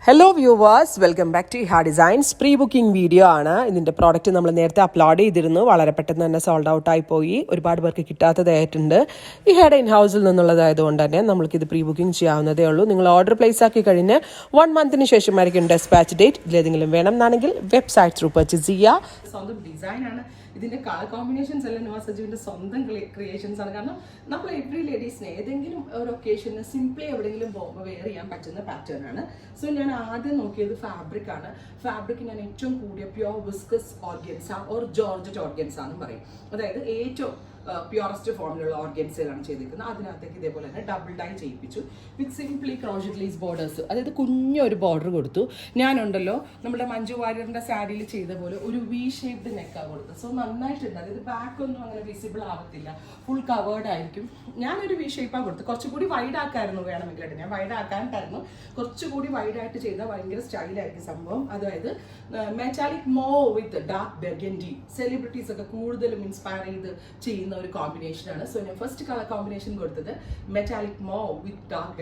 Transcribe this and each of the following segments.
Hello viewers, welcome back to Iha designs. Pre booking video ആണ്. ഇതിൻ്റെ product നമ്മൾ നേരത്തെ അപ്ലോഡ് ചെയ്തിരുന്നു. വളരെ പെട്ടെന്ന് തന്നെ സോൾഡ് ഔട്ട് ആയി പോയി. ഒരുപാട് പേർക്ക് കിട്ടാത്തതായിട്ടുണ്ട്. ഇഹയുടെ ഇൻ ഹൗസിൽ നിന്നുള്ളതായതുകൊണ്ട് തന്നെ നമ്മൾക്കിത് പ്രീ ബുക്കിംഗ് ചെയ്യാവുന്നതേ ഉള്ളൂ. നിങ്ങൾ ഓർഡർ പ്ലേസ് ആക്കി കഴിഞ്ഞ് 1 മന്തിന് ശേഷമായിരിക്കും ഡെസ്പാച്ച് ഡേറ്റ്. ഇതിലേതെങ്കിലും വേണം എന്നാണെങ്കിൽ വെബ്സൈറ്റ് ത്രൂ പർച്ചേസ് ചെയ്യുക. സ്വന്തം ഡിസൈനാണ്. ഇതിന്റെ കളർ കോമ്പിനേഷൻസ് എല്ലാം നവാസ് സജീവിന്റെ സ്വന്തം ക്രിയേഷൻസ് ആണ്. കാരണം നമ്മൾ എവറി ലേഡീസിന് ഏതെങ്കിലും ഒരു ഒക്കേഷന് സിംപ്ലി എവിടെയെങ്കിലും പോകുമ്പോൾ വെയർ ചെയ്യാൻ പറ്റുന്ന പാറ്റേൺ ആണ്. സോ ഞാൻ ആദ്യം നോക്കിയത് ഫാബ്രിക് ആണ്. ഫാബ്രിക് ഞാൻ ഏറ്റവും കൂടിയ pure viscous organza or georgette organza എന്നും പറയും. അതായത് ഏറ്റവും പ്യോറസ്റ്റ് ഫോമിലുള്ള ഓർഗൻസയിലാണ് ചെയ്തിരിക്കുന്നത്. അതിനകത്തേക്ക് ഇതേപോലെ തന്നെ ഡബിൾ ഡൈ ചെയ്യിപ്പിച്ചു വിത്ത് സിംപ്ലി ക്രോഷറ്റ് ലേസ് ബോർഡേഴ്സ്. അതായത് കുഞ്ഞൊരു ബോർഡർ കൊടുത്തു. ഞാനുണ്ടല്ലോ നമ്മുടെ മഞ്ജു വാര്യറിന്റെ സാരിയിൽ ചെയ്ത പോലെ ഒരു വി ഷേപ്ഡ് നെക്കാണ് കൊടുത്തത്. സോ നന്നായിട്ടുണ്ട്. അതായത് ബാക്ക് ഒന്നും അങ്ങനെ വിസിബിൾ ആവത്തില്ല, ഫുൾ കവേർഡ് ആയിരിക്കും. ഞാനൊരു വി ഷേപ്പാണ് കൊടുത്തത്. കുറച്ചുകൂടി വൈഡ് ആക്കായിരുന്നു വേണമെങ്കിൽ. ഞാൻ വൈഡ് ആക്കാനായിട്ടായിരുന്നു. കുറച്ചുകൂടി വൈഡായിട്ട് ചെയ്താൽ ഭയങ്കര സ്റ്റൈലായിരിക്കും സംഭവം. അതായത് metallic mauve with dark burgundy. Celebrities ഒക്കെ കൂടുതലും ഇൻസ്പയർ ചെയ്ത് ചെയ്യുന്ന ഒരു കോമ്പിനേഷനാണ്. സോ ഞാൻ ഫസ്റ്റ് കളർ കോമ്പിനേഷൻ കൊടുത്തത് metallic mauve with dark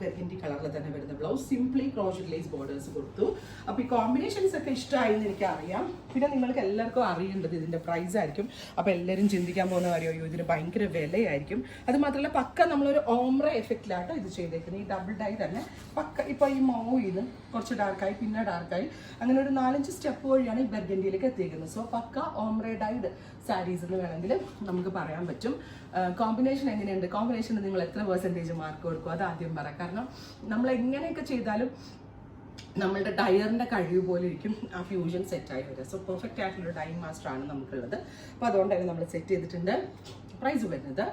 burgundy കളറിൽ തന്നെ വരുന്ന blouse. Simply crochet lace borders കൊടുത്തു. അപ്പോൾ ഈ കോമ്പിനേഷൻസ് ഒക്കെ ഇഷ്ടമായി എന്ന് എനിക്ക് അറിയാം. പിന്നെ നിങ്ങൾക്ക് എല്ലാവർക്കും അറിയേണ്ടത് ഇതിന്റെ പ്രൈസ് ആയിരിക്കും. അപ്പോൾ എല്ലാവരും ചിന്തിക്കാൻ പോകുന്ന കാര്യമോ ഇതിന് ഭയങ്കര വിലയായിരിക്കും. അത് മാത്രമല്ല പക്ക നമ്മളൊരു ഓംറ എഫക്റ്റിലാട്ടോ ഇത് ചെയ്തേക്കുന്നത്. ഈ ഡബിൾ ഡൈ തന്നെ പക്ക ഇപ്പോൾ ഈ മോയിൽ കുറച്ച് ഡാർക്കായി പിന്നെ ഡാർക്കായി അങ്ങനെ ഒരു 4-5 സ്റ്റെപ്പ് വഴിയാണ് ഈ ബെർഗൻഡിയിലേക്ക് എത്തിയിരിക്കുന്നത്. സോ പക്ക ഓംറ ഡൈഡ് സാരീസ് എന്ന് വേണമെങ്കിൽ നമുക്ക് പറയാൻ പറ്റും. കോമ്പിനേഷൻ എങ്ങനെയുണ്ട്? കോമ്പിനേഷന് നിങ്ങൾ എത്ര % മാർക്ക് കൊടുക്കും? അത് ആദ്യം പറയാം. കാരണം നമ്മൾ എങ്ങനെയൊക്കെ ചെയ്താലും നമ്മളുടെ ഡയറിൻ്റെ കഴിവ് പോലെ ഇരിക്കും ആ ഫ്യൂഷൻ സെറ്റായി വരിക. സോ പെർഫെക്റ്റ് ആയിട്ടുള്ള ഡൈ മാസ്റ്റർ ആണ് നമുക്കുള്ളത്. അപ്പോൾ അതുകൊണ്ട് തന്നെ നമ്മൾ സെറ്റ് ചെയ്തിട്ടുണ്ട്. പ്രൈസ് വരുന്നത്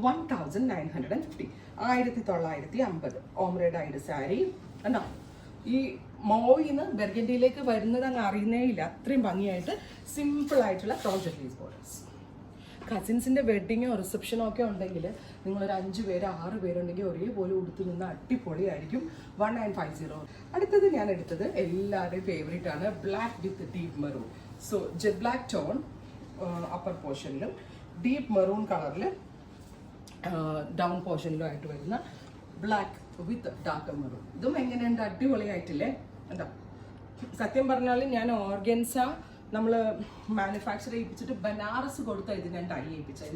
1950 1950 ഓംറ ഡൈഡ് സാരി. കണ്ടോ, ഈ മോയിന്ന് ബെർഗൻഡിയിലേക്ക് വരുന്നത് അങ്ങ് അറിയുന്നേ ഇല്ല. അത്രയും ഭംഗിയായിട്ട് സിമ്പിൾ ആയിട്ടുള്ള ക്രോഷറ്റ് ലേസ് ബോർഡേഴ്സ്. കസിൻസിൻ്റെ വെഡ്ഡിങ്ങോ റിസപ്ഷനോ ഒക്കെ ഉണ്ടെങ്കിൽ നിങ്ങളൊരു 5 പേര് 6 പേരുണ്ടെങ്കിൽ ഒരേപോലെ ഉടുത്ത് നിന്ന് അടിപൊളിയായിരിക്കും. 1950. അടുത്തത് ഞാൻ എടുത്തത് എല്ലാവരുടെയും ഫേവറേറ്റ് ആണ്, black with deep maroon. So jet black tone upper പോർഷനിലും ഡീപ്പ് മെറൂൺ കളറിൽ ഡൗൺ പോർഷനിലും ആയിട്ട് വരുന്ന ബ്ലാക്ക് വിത്ത് ഡാർക്ക് മെറൂൺ. ഇതും എങ്ങനെയുണ്ട്? അടിപൊളിയായിട്ടില്ലേ? എന്താ സത്യം പറഞ്ഞാൽ ഞാൻ ഓർഗൻസ നമ്മൾ മാനുഫാക്ചർ ചെയ്യിപ്പിച്ചിട്ട് ബനാറസ് കൊടുത്ത ഇത് ഞാൻ ഡൈ ചെയ്യിപ്പിച്ചത്.